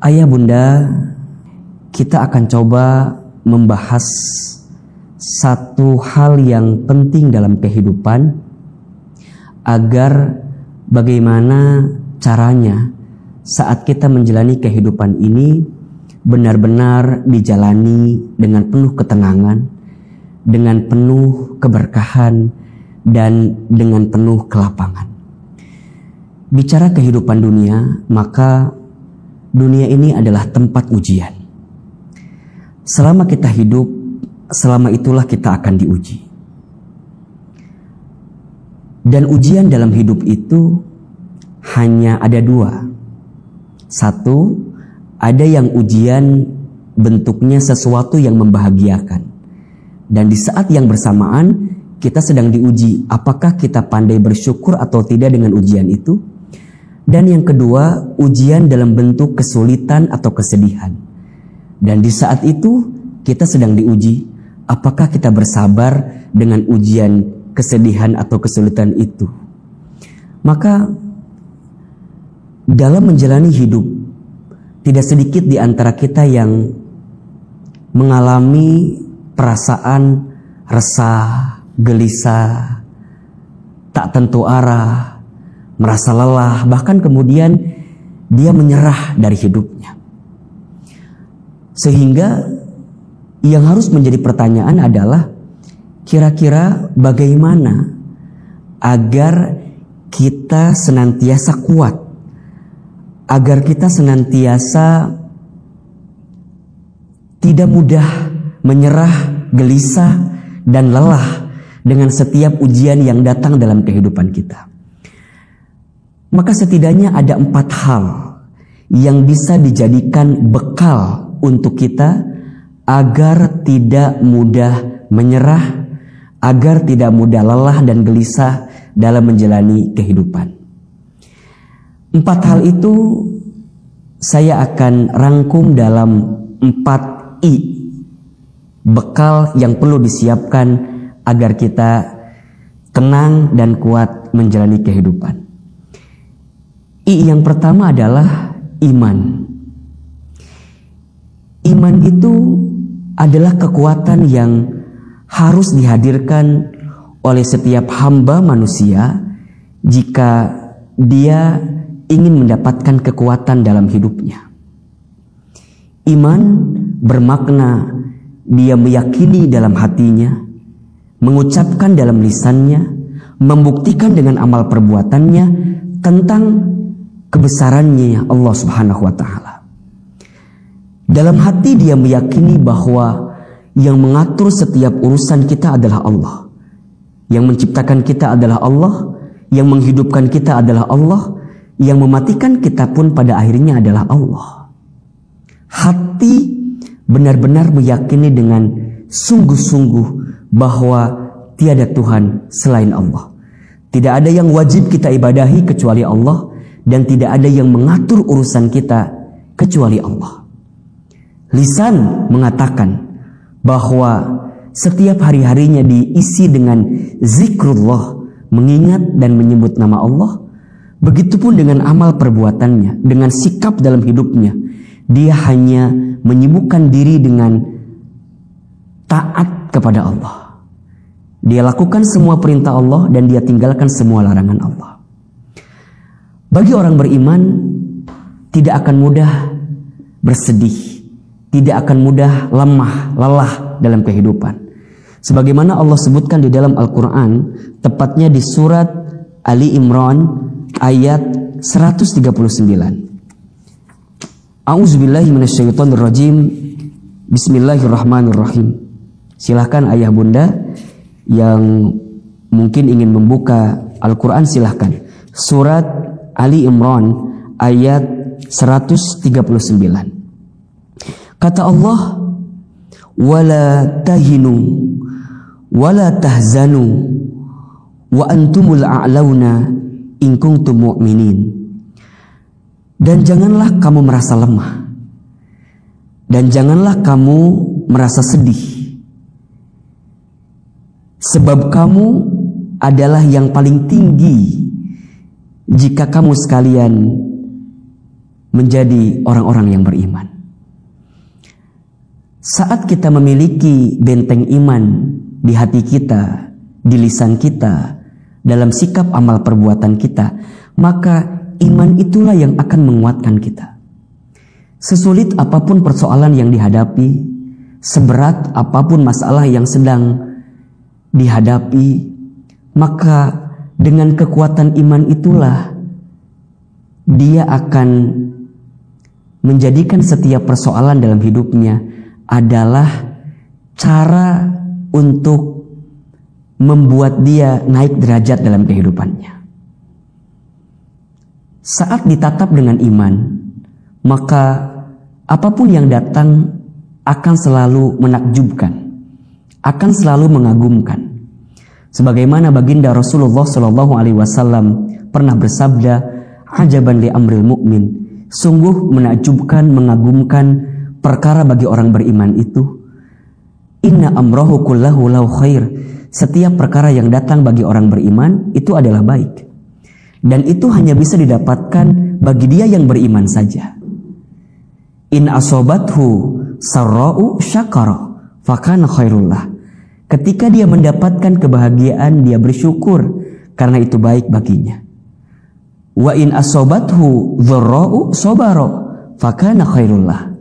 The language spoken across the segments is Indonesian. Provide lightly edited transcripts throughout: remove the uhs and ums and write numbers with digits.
Ayah bunda, kita akan coba membahas satu hal yang penting dalam kehidupan agar bagaimana caranya saat kita menjalani kehidupan ini benar-benar dijalani dengan penuh ketenangan, dengan penuh keberkahan, dan dengan penuh kelapangan. Bicara kehidupan dunia, maka dunia ini adalah tempat ujian. Selama kita hidup, selama itulah kita akan diuji. Dan ujian dalam hidup itu hanya ada dua. Satu, ada yang ujian bentuknya sesuatu yang membahagiakan. Dan di saat yang bersamaan kita sedang diuji apakah kita pandai bersyukur atau tidak dengan ujian itu. Dan yang kedua, ujian dalam bentuk kesulitan atau kesedihan. Dan di saat itu kita sedang diuji apakah kita bersabar dengan ujian kesedihan atau kesulitan itu. Maka dalam menjalani hidup, tidak sedikit di antara kita yang mengalami perasaan resah, gelisah, tak tentu arah, merasa lelah, bahkan kemudian dia menyerah dari hidupnya. Sehingga yang harus menjadi pertanyaan adalah kira-kira bagaimana agar kita senantiasa kuat, agar kita senantiasa tidak mudah menyerah, gelisah, dan lelah dengan setiap ujian yang datang dalam kehidupan kita. Maka setidaknya ada 4 hal yang bisa dijadikan bekal untuk kita agar tidak mudah menyerah, agar tidak mudah lelah dan gelisah dalam menjalani kehidupan. 4 hal itu saya akan rangkum dalam 4 I, bekal yang perlu disiapkan agar kita tenang dan kuat menjalani kehidupan. I yang pertama adalah iman. Iman itu adalah kekuatan yang harus dihadirkan oleh setiap hamba manusia jika dia ingin mendapatkan kekuatan dalam hidupnya. Iman bermakna dia meyakini dalam hatinya, mengucapkan dalam lisannya, membuktikan dengan amal perbuatannya tentang kebesarannya Allah Subhanahu wa Ta'ala. Dalam hati dia meyakini bahwa yang mengatur setiap urusan kita adalah Allah, yang menciptakan kita adalah Allah, yang menghidupkan kita adalah Allah, yang mematikan kita pun pada akhirnya adalah Allah. Hati benar-benar meyakini dengan sungguh-sungguh bahwa tiada Tuhan selain Allah. Tidak ada yang wajib kita ibadahi kecuali Allah, dan tidak ada yang mengatur urusan kita kecuali Allah. Lisan mengatakan bahwa setiap hari-harinya diisi dengan zikrullah, mengingat dan menyebut nama Allah. Begitupun dengan amal perbuatannya, dengan sikap dalam hidupnya. Dia hanya menyibukkan diri dengan taat kepada Allah. Dia lakukan semua perintah Allah dan dia tinggalkan semua larangan Allah. Bagi orang beriman, tidak akan mudah bersedih, tidak akan mudah lemah, lelah dalam kehidupan. Sebagaimana Allah sebutkan di dalam Al-Quran, tepatnya di surat Ali Imran ayat 139. A'udzubillahi minasyaitonirrajim. Bismillahirrahmanirrahim. Silahkan ayah bunda yang mungkin ingin membuka Al-Quran, silahkan. Surat Ali Imran ayat 139. Kata Allah, wala tahinu wala tahzanu wa antumul a'launa in kuntum mu'minin. Dan janganlah kamu merasa lemah, dan janganlah kamu merasa sedih, sebab kamu adalah yang paling tinggi jika kamu sekalian menjadi orang-orang yang beriman. Saat kita memiliki benteng iman di hati kita, di lisan kita, dalam sikap amal perbuatan kita, maka iman itulah yang akan menguatkan kita. Sesulit apapun persoalan yang dihadapi, seberat apapun masalah yang sedang dihadapi, maka dengan kekuatan iman itulah dia akan menjadikan setiap persoalan dalam hidupnya adalah cara untuk membuat dia naik derajat dalam kehidupannya. Saat ditatap dengan iman, maka apapun yang datang akan selalu menakjubkan, akan selalu mengagumkan. Sebagaimana baginda Rasulullah SAW pernah bersabda, "Ajaban li amril mu'min." Sungguh menakjubkan, mengagumkan perkara bagi orang beriman itu. Inna amrahu kullahu lahu khair. Setiap perkara yang datang bagi orang beriman itu adalah baik. Dan itu hanya bisa didapatkan bagi dia yang beriman saja. In asobathu sarra'u syakara fakana khairullah. Ketika dia mendapatkan kebahagiaan, dia bersyukur karena itu baik baginya. Wa in asobathu dharra'u sabara fakana khairullah.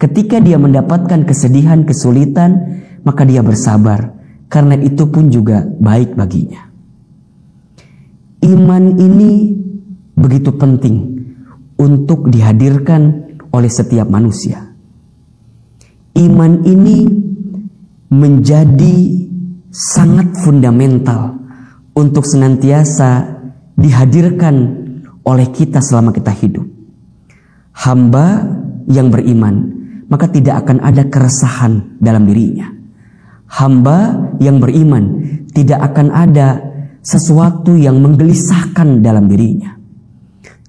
Ketika dia mendapatkan kesedihan, kesulitan, maka dia bersabar karena itu pun juga baik baginya. Iman ini begitu penting untuk dihadirkan oleh setiap manusia. Iman ini menjadi sangat fundamental untuk senantiasa dihadirkan oleh kita selama kita hidup. Hamba yang beriman, maka tidak akan ada keresahan dalam dirinya. Hamba yang beriman, tidak akan ada sesuatu yang menggelisahkan dalam dirinya.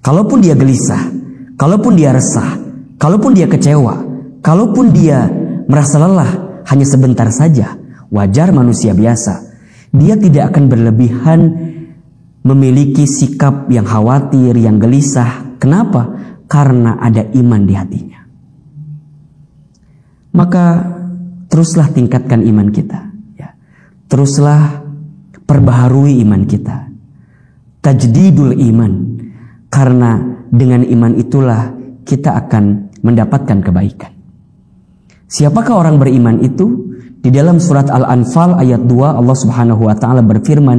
Kalaupun dia gelisah, kalaupun dia resah, kalaupun dia kecewa, kalaupun dia merasa lelah hanya sebentar saja, wajar manusia biasa. Dia tidak akan berlebihan memiliki sikap yang khawatir, yang gelisah. Kenapa? Karena ada iman di hatinya. Maka teruslah tingkatkan iman kita, ya. Teruslah perbaharui iman kita. Tajdidul iman. Karena dengan iman itulah kita akan mendapatkan kebaikan. Siapakah orang beriman itu? Di dalam surat Al-Anfal ayat 2 Allah Subhanahu wa taala berfirman,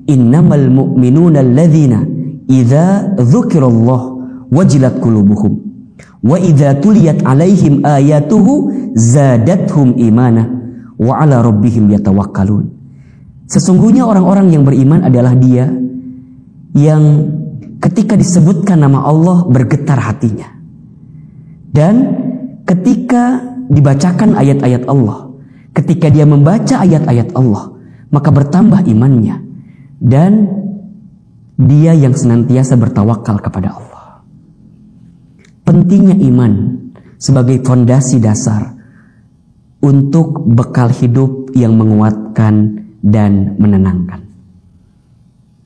"Innamal mu'minuna alladzina idza dzukirallah wajilat qulubuhum wa idza tuliyat 'alaihim ayatuhu zadathum imana wa 'ala rabbihim yatawakkalun." Sesungguhnya orang-orang yang beriman adalah dia yang ketika disebutkan nama Allah bergetar hatinya. Dan ketika dibacakan ayat-ayat Allah, ketika dia membaca ayat-ayat Allah, maka bertambah imannya. Dan dia yang senantiasa bertawakal kepada Allah. Pentingnya iman sebagai fondasi dasar untuk bekal hidup yang menguatkan dan menenangkan.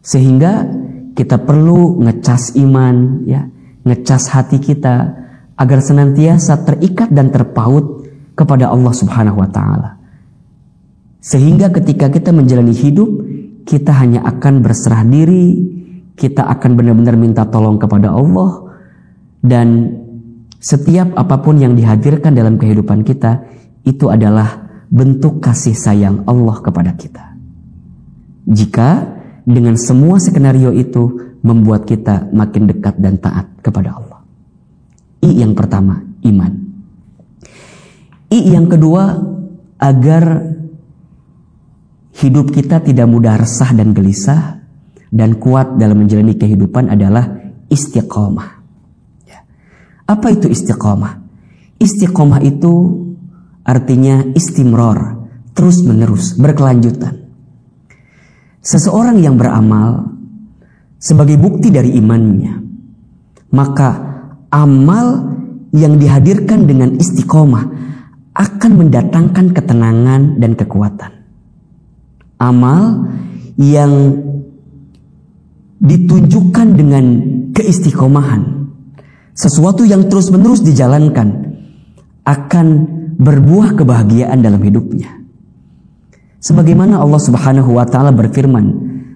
Sehingga kita perlu ngecas iman, ya, ngecas hati kita agar senantiasa terikat dan terpaut kepada Allah Subhanahu wa taala. Sehingga ketika kita menjalani hidup, kita hanya akan berserah diri, kita akan benar-benar minta tolong kepada Allah, dan setiap apapun yang dihadirkan dalam kehidupan kita itu adalah bentuk kasih sayang Allah kepada kita. Jika dengan semua skenario itu membuat kita makin dekat dan taat kepada Allah. I yang pertama, iman. I yang kedua, agar hidup kita tidak mudah resah dan gelisah dan kuat dalam menjalani kehidupan adalah istiqomah. Apa itu istiqomah? Istiqomah itu artinya istimror, terus menerus, berkelanjutan. Seseorang yang beramal sebagai bukti dari imannya, maka amal yang dihadirkan dengan istiqomah akan mendatangkan ketenangan dan kekuatan. Amal yang ditunjukkan dengan keistiqomahan sesuatu yang terus-menerus dijalankan akan berbuah kebahagiaan dalam hidupnya. Sebagaimana Allah Subhanahu wa taala berfirman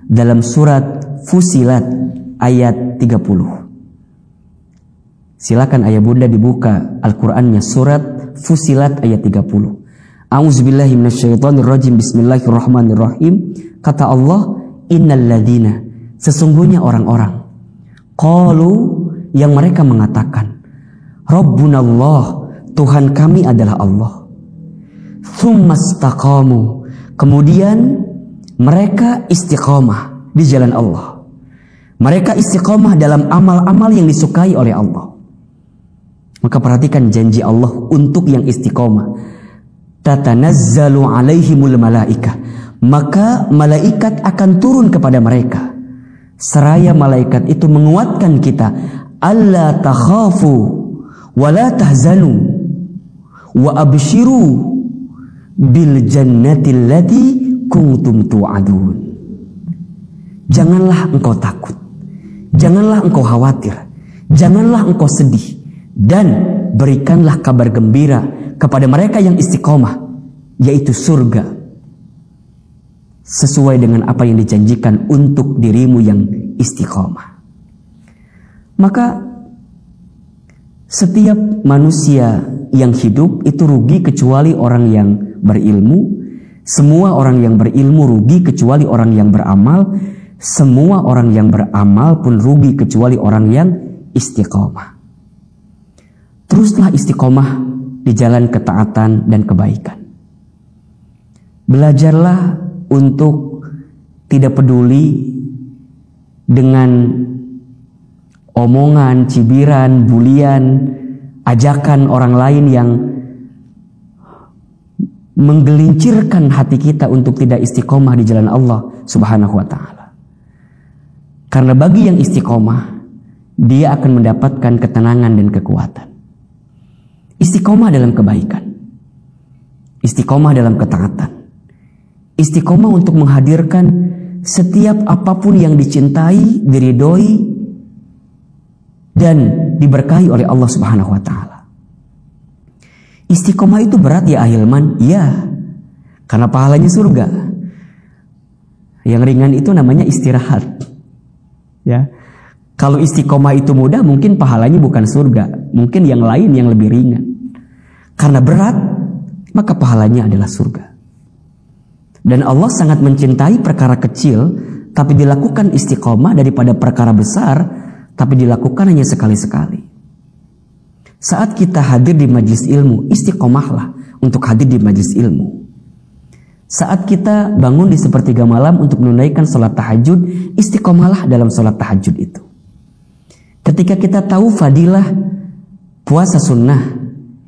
dalam surat Fussilat ayat 30. Silakan ayah bunda dibuka Al-Qur'annya, surat Fussilat ayat 30. A'udzubillahi minasyaitonirrajim. Bismillahirrahmanirrahim. Kata Allah, innal ladzina, sesungguhnya orang-orang, qalu, yang mereka mengatakan, Rabbunallah, Tuhan kami adalah Allah. Tsumastaqamu, kemudian mereka istiqomah di jalan Allah. Mereka istiqomah dalam amal-amal yang disukai oleh Allah. Maka perhatikan janji Allah untuk yang istiqomah. Tatanazzalu alaihimul malaikah, maka malaikat akan turun kepada mereka. Seraya malaikat itu menguatkan kita, alla takhafu wa la tahzanu wa abshiru bil jannati allati kuntum tu'adun. Janganlah engkau takut, janganlah engkau khawatir, janganlah engkau sedih, dan berikanlah kabar gembira kepada mereka yang istiqomah, yaitu surga, sesuai dengan apa yang dijanjikan untuk dirimu yang istiqomah. Maka setiap manusia yang hidup itu rugi kecuali orang yang berilmu. Semua orang yang berilmu rugi kecuali orang yang beramal. Semua orang yang beramal pun rugi kecuali orang yang istiqomah. Teruslah istiqomah di jalan ketaatan dan kebaikan. Belajarlah untuk tidak peduli dengan omongan, cibiran, bulian, ajakan orang lain yang menggelincirkan hati kita untuk tidak istiqomah di jalan Allah Subhanahu wa taala. Karena bagi yang istiqomah, dia akan mendapatkan ketenangan dan kekuatan. Istiqomah dalam kebaikan, istiqomah dalam ketaatan, istiqomah untuk menghadirkan setiap apapun yang dicintai, diridhoi, dan diberkahi oleh Allah Subhanahu wa taala. Istiqomah itu berat ya Ahilman? Ya, karena pahalanya surga. Yang ringan itu namanya istirahat. Ya, kalau istiqomah itu mudah, mungkin pahalanya bukan surga, mungkin yang lain yang lebih ringan. Karena berat, maka pahalanya adalah surga. Dan Allah sangat mencintai perkara kecil, tapi dilakukan istiqomah, daripada perkara besar, tapi dilakukan hanya sekali-sekali. Saat kita hadir di majelis ilmu, istiqomahlah untuk hadir di majelis ilmu. Saat kita bangun di sepertiga malam untuk menunaikan sholat tahajud, istiqomahlah dalam sholat tahajud itu. Ketika kita tahu fadilah puasa sunnah,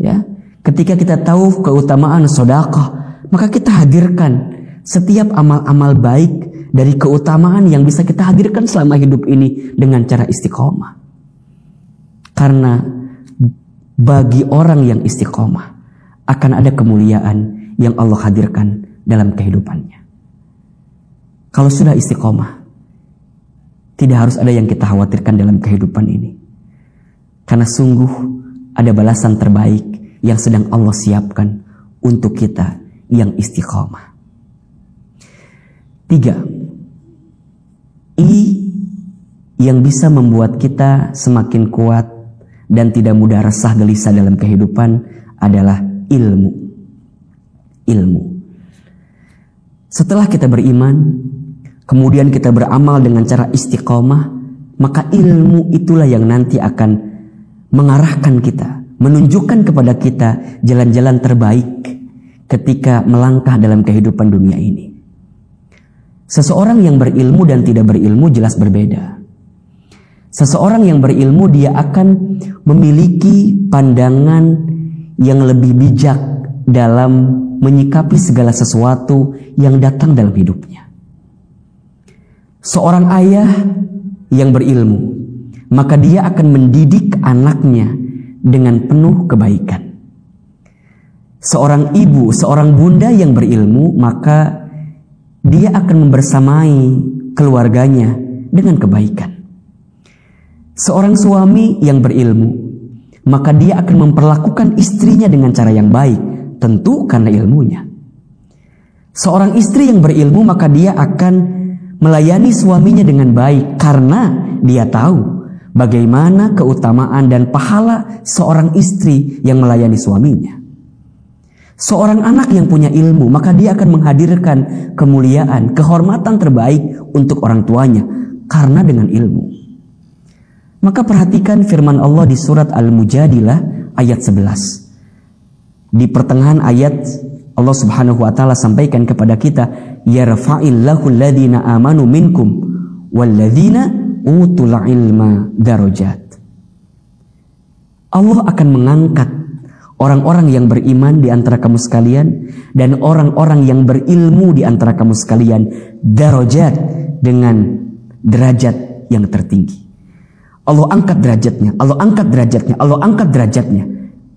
ya, ketika kita tahu keutamaan sedekah, maka kita hadirkan setiap amal-amal baik dari keutamaan yang bisa kita hadirkan selama hidup ini dengan cara istiqomah. Karena bagi orang yang istiqomah akan ada kemuliaan yang Allah hadirkan dalam kehidupannya. Kalau sudah istiqomah, tidak harus ada yang kita khawatirkan dalam kehidupan ini. Karena sungguh ada balasan terbaik yang sedang Allah siapkan untuk kita yang istiqomah. 3. I yang bisa membuat kita semakin kuat dan tidak mudah resah gelisah dalam kehidupan adalah ilmu. Ilmu. Setelah kita beriman, kemudian kita beramal dengan cara istiqomah, maka ilmu itulah yang nanti akan mengarahkan kita, menunjukkan kepada kita jalan-jalan terbaik ketika melangkah dalam kehidupan dunia ini. Seseorang yang berilmu dan tidak berilmu jelas berbeda. Seseorang yang berilmu, dia akan memiliki pandangan yang lebih bijak dalam menyikapi segala sesuatu yang datang dalam hidupnya. Seorang ayah yang berilmu, maka dia akan mendidik anaknya dengan penuh kebaikan. Seorang ibu, seorang bunda yang berilmu, maka dia akan membersamai keluarganya dengan kebaikan. Seorang suami yang berilmu, maka dia akan memperlakukan istrinya dengan cara yang baik, tentu karena ilmunya. Seorang istri yang berilmu maka dia akan melayani suaminya dengan baik karena dia tahu bagaimana keutamaan dan pahala seorang istri yang melayani suaminya. Seorang anak yang punya ilmu maka dia akan menghadirkan kemuliaan, kehormatan terbaik untuk orang tuanya karena dengan ilmu. Maka perhatikan firman Allah di surat Al-Mujadilah ayat 11. Di pertengahan ayat Allah Subhanahu wa taala sampaikan kepada kita, yarfa'illahu alladhina amanu minkum walladzina utul ilma darajat. Allah akan mengangkat orang-orang yang beriman di antara kamu sekalian dan orang-orang yang berilmu di antara kamu sekalian darajat, dengan derajat yang tertinggi. Allah angkat derajatnya, Allah angkat derajatnya, Allah angkat derajatnya.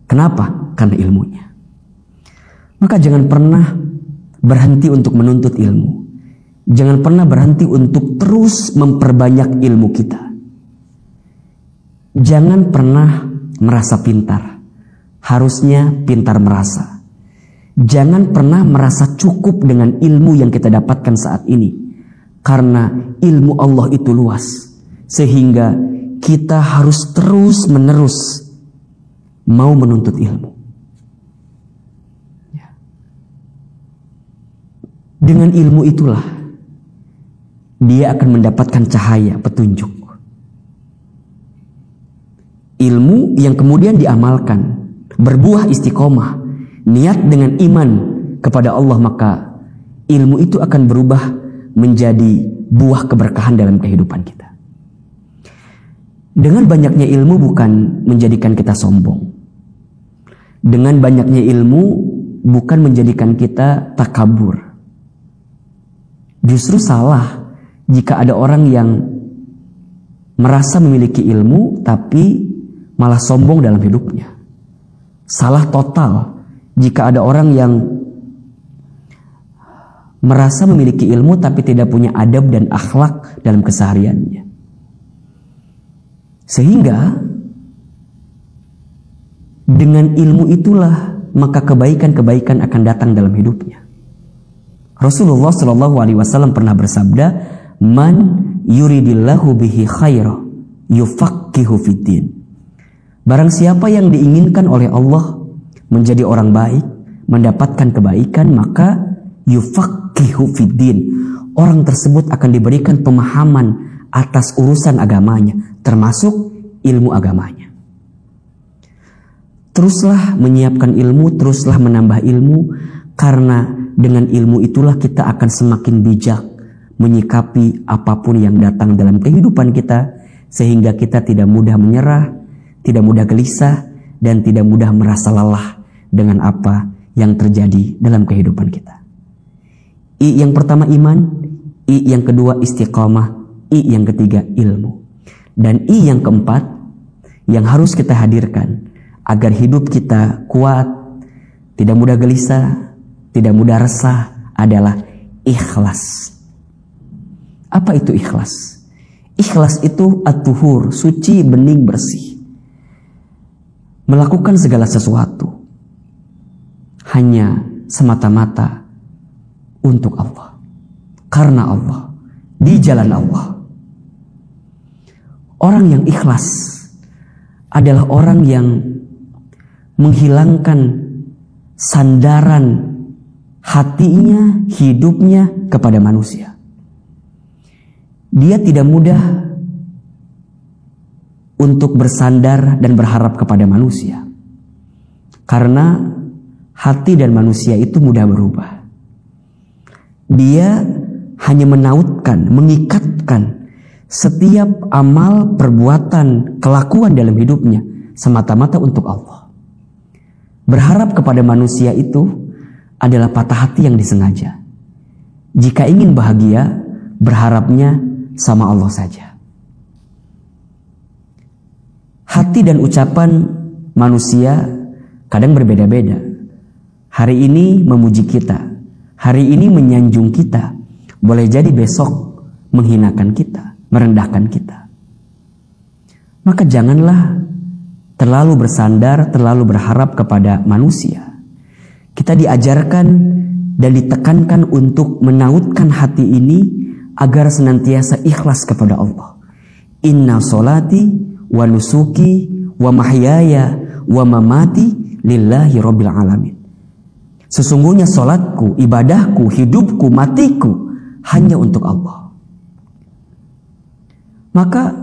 Kenapa? Karena ilmunya. Maka jangan pernah berhenti untuk menuntut ilmu. Jangan pernah berhenti untuk terus memperbanyak ilmu kita. Jangan pernah merasa pintar. Harusnya pintar merasa. Jangan pernah merasa cukup dengan ilmu yang kita dapatkan saat ini. Karena ilmu Allah itu luas. Sehingga kita harus terus menerus mau menuntut ilmu. Dengan ilmu itulah dia akan mendapatkan cahaya petunjuk. Ilmu yang kemudian diamalkan, berbuah istiqomah, niat dengan iman kepada Allah, maka ilmu itu akan berubah menjadi buah keberkahan dalam kehidupan kita. Dengan banyaknya ilmu bukan menjadikan kita sombong. Dengan banyaknya ilmu bukan menjadikan kita takabur. Justru salah jika ada orang yang merasa memiliki ilmu tapi malah sombong dalam hidupnya. Salah total jika ada orang yang merasa memiliki ilmu tapi tidak punya adab dan akhlak dalam kesehariannya. Sehingga dengan ilmu itulah maka kebaikan-kebaikan akan datang dalam hidupnya. Rasulullah Shallallahu Alaihi Wasallam pernah bersabda, "Man yuridillahu bihi khaira yufaqihu fiddin." Barang siapa yang diinginkan oleh Allah menjadi orang baik, mendapatkan kebaikan, maka yufaqihu fiddin. Orang tersebut akan diberikan pemahaman atas urusan agamanya, termasuk ilmu agamanya. Teruslah menyiapkan ilmu, teruslah menambah ilmu, karena dengan ilmu itulah kita akan semakin bijak menyikapi apapun yang datang dalam kehidupan kita, sehingga kita tidak mudah menyerah, tidak mudah gelisah, dan tidak mudah merasa lelah dengan apa yang terjadi dalam kehidupan kita. I yang pertama iman, I yang kedua istiqamah, I yang ketiga ilmu. Dan I yang keempat yang harus kita hadirkan agar hidup kita kuat, tidak mudah gelisah, tidak mudah resah adalah ikhlas. Apa itu ikhlas? Ikhlas itu at-tuhur, suci, bening, bersih. Melakukan segala sesuatu hanya semata-mata untuk Allah, karena Allah, di jalan Allah. Orang yang ikhlas adalah orang yang menghilangkan sandaran hatinya, hidupnya kepada manusia. Dia tidak mudah untuk bersandar dan berharap kepada manusia. Karena hati dan manusia itu mudah berubah. Dia hanya menautkan, mengikatkan setiap amal, perbuatan, kelakuan dalam hidupnya semata-mata untuk Allah. Berharap kepada manusia itu adalah patah hati yang disengaja. Jika ingin bahagia, berharapnya sama Allah saja. Hati dan ucapan manusia kadang berbeda-beda. Hari ini memuji kita, hari ini menyanjung kita, boleh jadi besok menghinakan kita, merendahkan kita. Maka janganlah terlalu bersandar, terlalu berharap kepada manusia. Kita diajarkan dan ditekankan untuk menautkan hati ini agar senantiasa ikhlas kepada Allah. Inna solati wa nusuki wa mahyaya wa mamati lillahi rabbil alamin. Sesungguhnya solatku, ibadahku, hidupku, matiku hanya untuk Allah. Maka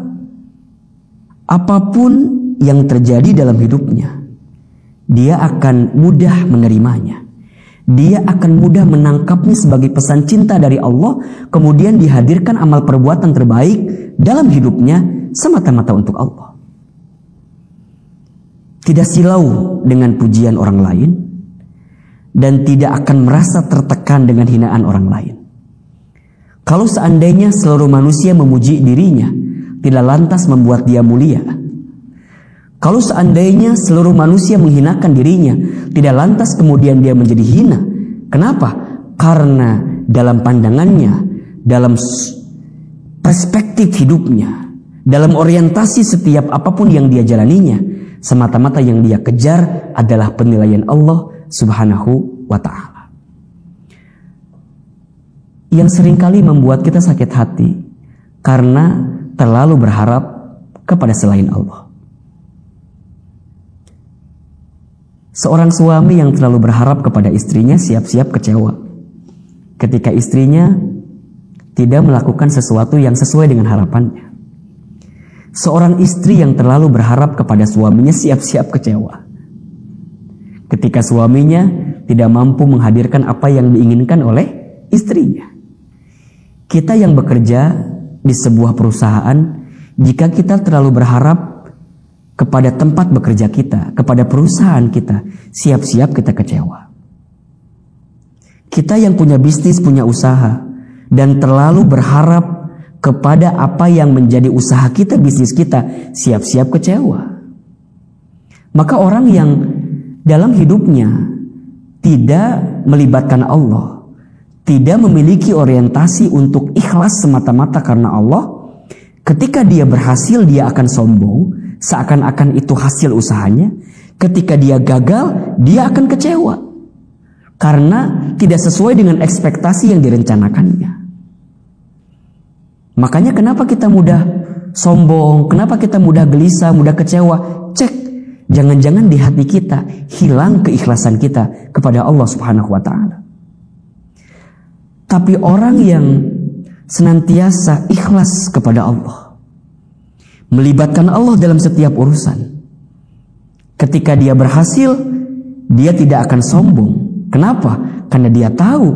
apapun yang terjadi dalam hidupnya, dia akan mudah menerimanya. Dia akan mudah menangkapnya sebagai pesan cinta dari Allah, kemudian dihadirkan amal perbuatan terbaik dalam hidupnya semata-mata untuk Allah. Tidak silau dengan pujian orang lain, dan tidak akan merasa tertekan dengan hinaan orang lain. Kalau seandainya seluruh manusia memuji dirinya, tidak lantas membuat dia mulia. Kalau seandainya seluruh manusia menghinakan dirinya, tidak lantas kemudian dia menjadi hina. Kenapa? Karena dalam pandangannya, dalam perspektif hidupnya, dalam orientasi setiap apapun yang dia jalaninya, semata-mata yang dia kejar adalah penilaian Allah Subhanahu wa ta'ala. Yang seringkali membuat kita sakit hati karena terlalu berharap kepada selain Allah. Seorang suami yang terlalu berharap kepada istrinya siap-siap kecewa ketika istrinya tidak melakukan sesuatu yang sesuai dengan harapannya. Seorang istri yang terlalu berharap kepada suaminya siap-siap kecewa ketika suaminya tidak mampu menghadirkan apa yang diinginkan oleh istrinya. Kita yang bekerja di sebuah perusahaan, jika kita terlalu berharap kepada tempat bekerja kita, kepada perusahaan kita, siap-siap kita kecewa. Kita yang punya bisnis, punya usaha, dan terlalu berharap kepada apa yang menjadi usaha kita, bisnis kita, siap-siap kecewa. Maka orang yang dalam hidupnya tidak melibatkan Allah, tidak memiliki orientasi untuk ikhlas semata-mata karena Allah, ketika dia berhasil dia akan sombong, seakan-akan itu hasil usahanya. Ketika dia gagal, dia akan kecewa karena tidak sesuai dengan ekspektasi yang direncanakannya. Makanya kenapa kita mudah sombong, kenapa kita mudah gelisah, mudah kecewa? Cek, jangan-jangan di hati kita hilang keikhlasan kita kepada Allah Subhanahu wa ta'ala. Tapi orang yang senantiasa ikhlas kepada Allah, melibatkan Allah dalam setiap urusan, ketika dia berhasil, dia tidak akan sombong. Kenapa? Karena dia tahu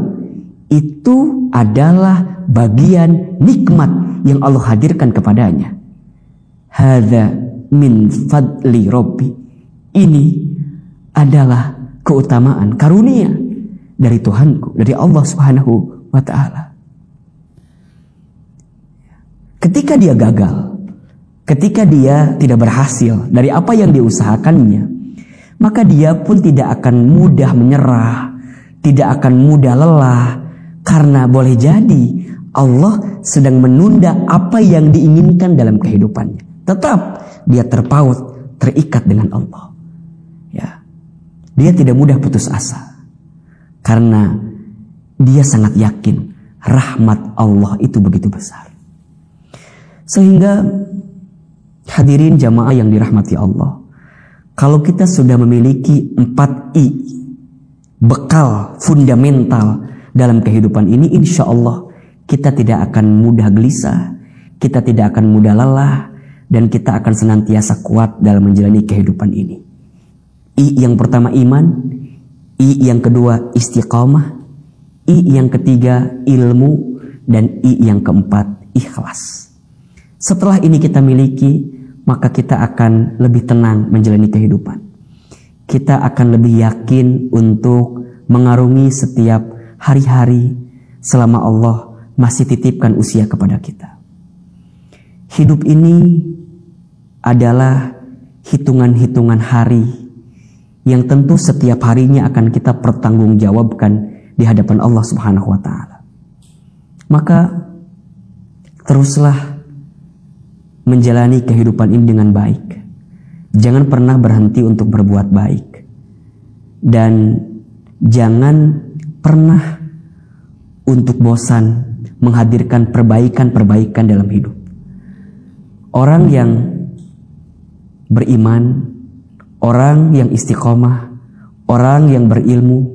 itu adalah bagian nikmat yang Allah hadirkan kepadanya. Hadza min fadli Rabbi. Ini adalah keutamaan, karunia dari Tuhanku, dari Allah Subhanahu wa ta'ala. Ketika dia gagal, ketika dia tidak berhasil dari apa yang diusahakannya, maka dia pun tidak akan mudah menyerah, tidak akan mudah lelah, karena boleh jadi Allah sedang menunda apa yang diinginkan dalam kehidupannya. Tetap dia terpaut, terikat dengan Allah. Ya, dia tidak mudah putus asa, karena dia sangat yakin rahmat Allah itu begitu besar. Sehingga hadirin jamaah yang dirahmati Allah, kalau kita sudah memiliki 4 I, bekal fundamental dalam kehidupan ini, insya Allah kita tidak akan mudah gelisah, kita tidak akan mudah lelah, dan kita akan senantiasa kuat dalam menjalani kehidupan ini. I yang pertama iman, I yang kedua istiqamah, I yang ketiga ilmu, dan I yang keempat ikhlas. Setelah ini kita miliki, maka kita akan lebih tenang menjalani kehidupan. Kita akan lebih yakin untuk mengarungi setiap hari-hari selama Allah masih titipkan usia kepada kita. Hidup ini adalah hitungan-hitungan hari yang tentu setiap harinya akan kita pertanggungjawabkan di hadapan Allah Subhanahu wa ta'ala. Maka teruslah menjalani kehidupan ini dengan baik. Jangan pernah berhenti untuk berbuat baik. Dan jangan pernah untuk bosan menghadirkan perbaikan-perbaikan dalam hidup. Orang yang beriman, orang yang istiqomah, orang yang berilmu,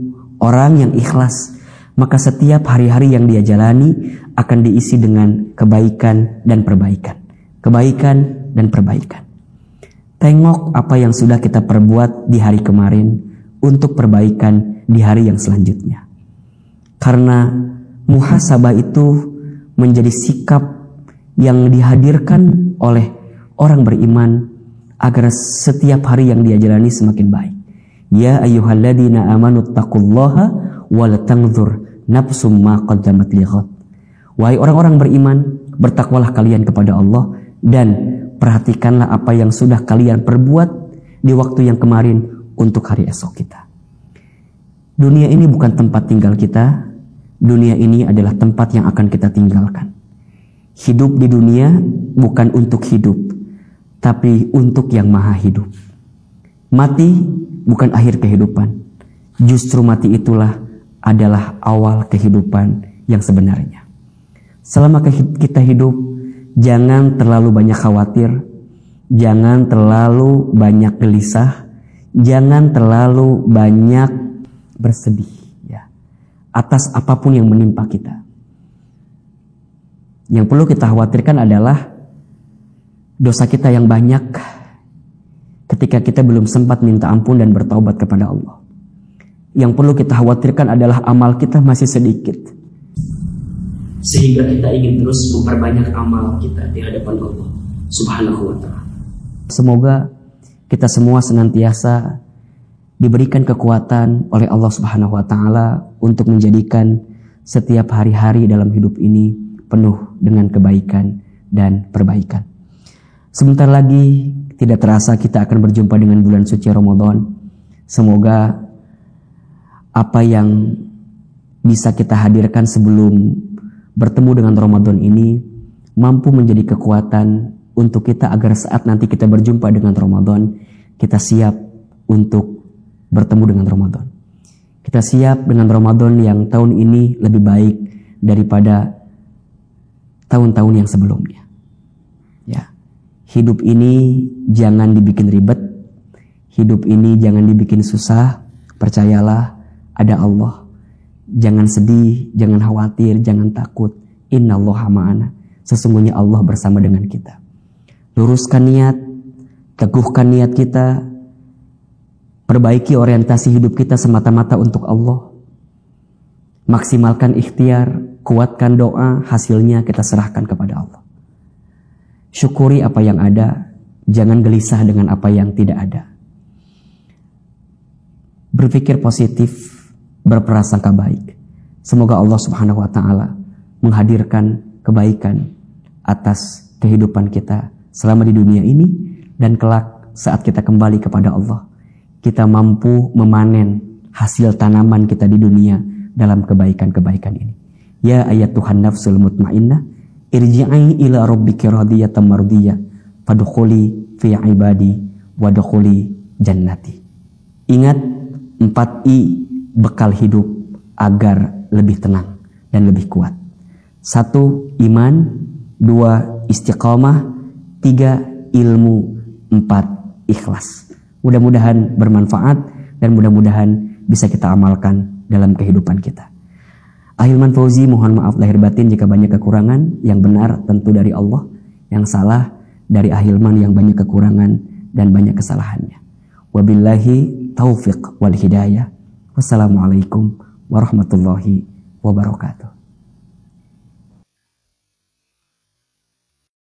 orang yang ikhlas, maka setiap hari-hari yang dia jalani akan diisi dengan kebaikan dan perbaikan. Kebaikan dan perbaikan. Tengok apa yang sudah kita perbuat di hari kemarin untuk perbaikan di hari yang selanjutnya. Karena muhasabah itu menjadi sikap yang dihadirkan oleh orang beriman agar setiap hari yang dia jalani semakin baik. Ya ayyuhalladzina amanu taqullaha wal tanzur nafsum ma qaddamat lighad. Wahai orang-orang beriman, bertakwalah kalian kepada Allah dan perhatikanlah apa yang sudah kalian perbuat di waktu yang kemarin untuk hari esok kita. Dunia ini bukan tempat tinggal kita. Dunia ini adalah tempat yang akan kita tinggalkan. Hidup di dunia bukan untuk hidup, tapi untuk yang maha hidup. Mati bukan akhir kehidupan. Justru mati itulah adalah awal kehidupan yang sebenarnya. Selama kita hidup, jangan terlalu banyak khawatir, jangan terlalu banyak gelisah, jangan terlalu banyak bersedih ya, atas apapun yang menimpa kita. Yang perlu kita khawatirkan adalah dosa kita yang banyak ketika kita belum sempat minta ampun dan bertaubat kepada Allah. Yang perlu kita khawatirkan adalah amal kita masih sedikit, sehingga kita ingin terus memperbanyak amal kita di hadapan Allah Subhanahu wa ta'ala. Semoga kita semua senantiasa diberikan kekuatan oleh Allah Subhanahu wa ta'ala untuk menjadikan setiap hari-hari dalam hidup ini penuh dengan kebaikan dan perbaikan. Sebentar lagi tidak terasa kita akan berjumpa dengan bulan suci Ramadan. Semoga apa yang bisa kita hadirkan sebelum bertemu dengan Ramadan ini mampu menjadi kekuatan untuk kita agar saat nanti kita berjumpa dengan Ramadan, kita siap untuk bertemu dengan Ramadan. Kita siap dengan Ramadan yang tahun ini lebih baik daripada tahun-tahun yang sebelumnya. Ya. Hidup ini jangan dibikin ribet. Hidup ini jangan dibikin susah. Percayalah ada Allah. Jangan sedih, jangan khawatir, jangan takut. Innallaha ma'ana. Sesungguhnya Allah bersama dengan kita. Luruskan niat, teguhkan niat kita, perbaiki orientasi hidup kita semata-mata untuk Allah. Maksimalkan ikhtiar, kuatkan doa, hasilnya kita serahkan kepada Allah. Syukuri apa yang ada, jangan gelisah dengan apa yang tidak ada. Berpikir positif, berprasangka baik. Semoga Allah Subhanahu wa ta'ala menghadirkan kebaikan atas kehidupan kita selama di dunia ini, dan kelak saat kita kembali kepada Allah, kita mampu memanen hasil tanaman kita di dunia dalam kebaikan-kebaikan ini. Ya ayyatuhan nafsul mutmainnah, irji'i ila rabbiki radiyatan mardiyah, fadkhuli fi ibadi wadkhuli jannati. Ingat 4I bekal hidup agar lebih tenang dan lebih kuat. 1. Iman. 2. Istiqamah. 3. Ilmu. 4. Ikhlas. Mudah-mudahan bermanfaat dan mudah-mudahan bisa kita amalkan dalam kehidupan kita. Ahilman Fauzi mohon maaf lahir batin jika banyak kekurangan. Yang benar tentu dari Allah, yang salah dari Ahilman yang banyak kekurangan dan banyak kesalahannya. Wabillahi taufiq wal hidayah. Wassalamualaikum warahmatullahi wabarakatuh.